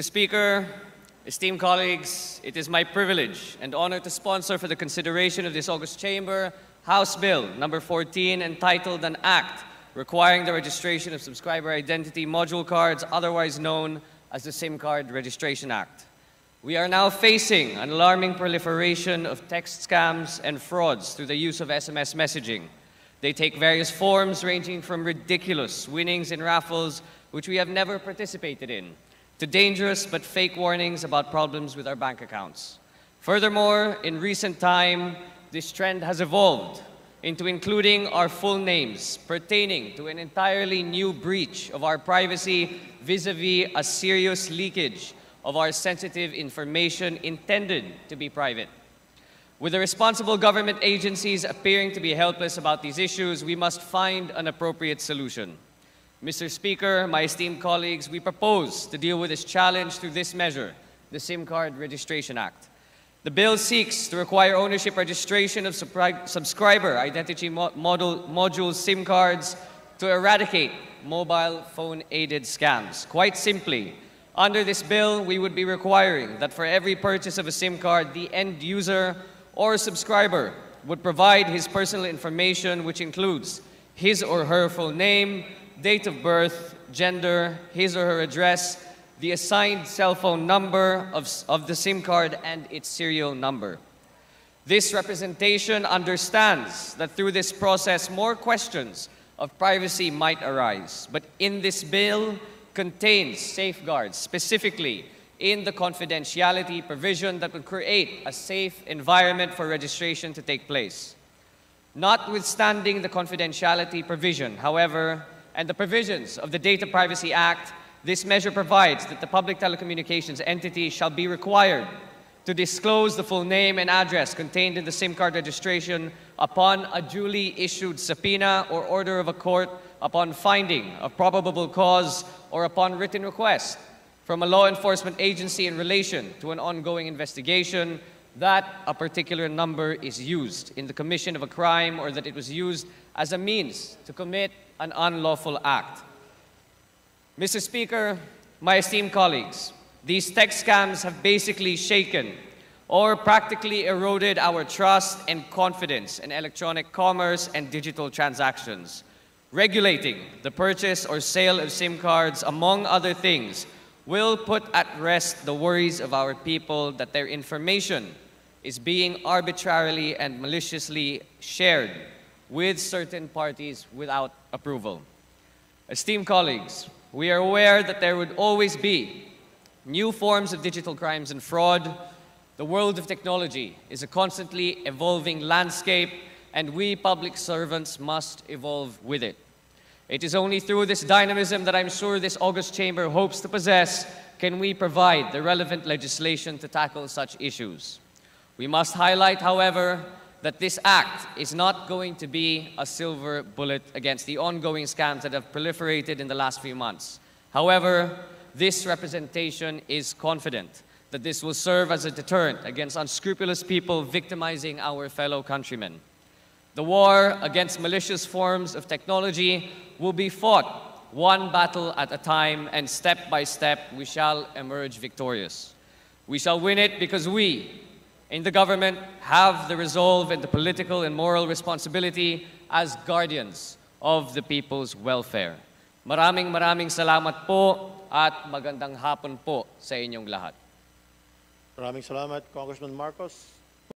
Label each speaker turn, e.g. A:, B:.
A: Mr. Speaker, esteemed colleagues, it is my privilege and honor to sponsor for the consideration of this August Chamber House Bill number 14 entitled An Act Requiring the Registration of Subscriber Identity Module Cards, otherwise known as the Simcard Registration Act. We are now facing an alarming proliferation of text scams and frauds through the use of SMS messaging. They take various forms ranging from ridiculous winnings in raffles, which we have never participated in, to dangerous but fake warnings about problems with our bank accounts. Furthermore, in recent time, this trend has evolved into including our full names pertaining to an entirely new breach of our privacy vis-a-vis a serious leakage of our sensitive information intended to be private. With the responsible government agencies appearing to be helpless about these issues, we must find an appropriate solution. Mr. Speaker, my esteemed colleagues, we propose to deal with this challenge through this measure, the Simcard Registration Act. The bill seeks to require ownership registration of subscriber identity module SIM cards to eradicate mobile phone-aided scams. Quite simply, under this bill, we would be requiring that for every purchase of a SIM card, the end user or subscriber would provide his personal information, which includes his or her full name, date of birth, gender, his or her address, the assigned cell phone number of the SIM card, and its serial number. This representation understands that through this process, more questions of privacy might arise. But in this bill contains safeguards, specifically in the confidentiality provision that would create a safe environment for registration to take place. Notwithstanding the confidentiality provision, however, and the provisions of the Data Privacy Act, this measure provides that the public telecommunications entity shall be required to disclose the full name and address contained in the SIM card registration upon a duly issued subpoena or order of a court, upon finding of probable cause, or upon written request from a law enforcement agency in relation to an ongoing investigation that a particular number is used in the commission of a crime or that it was used as a means to commit an unlawful act. Mr. Speaker, my esteemed colleagues, these text scams have basically shaken or practically eroded our trust and confidence in electronic commerce and digital transactions. Regulating the purchase or sale of SIM cards, among other things, will put at rest the worries of our people that their information is being arbitrarily and maliciously shared with certain parties without approval. Esteemed colleagues, we are aware that there would always be new forms of digital crimes and fraud. The world of technology is a constantly evolving landscape, and we public servants must evolve with it. It is only through this dynamism that I'm sure this August Chamber hopes to possess can we provide the relevant legislation to tackle such issues. We must highlight, however, that this act is not going to be a silver bullet against the ongoing scams that have proliferated in the last few months. However, this representation is confident that this will serve as a deterrent against unscrupulous people victimizing our fellow countrymen. The war against malicious forms of technology will be fought one battle at a time, and step by step we shall emerge victorious. We shall win it because we, in the government, have the resolve and the political and moral responsibility as guardians of the people's welfare. Maraming salamat po at magandang hapon po sa inyong lahat.
B: Maraming salamat, Congressman Marcos.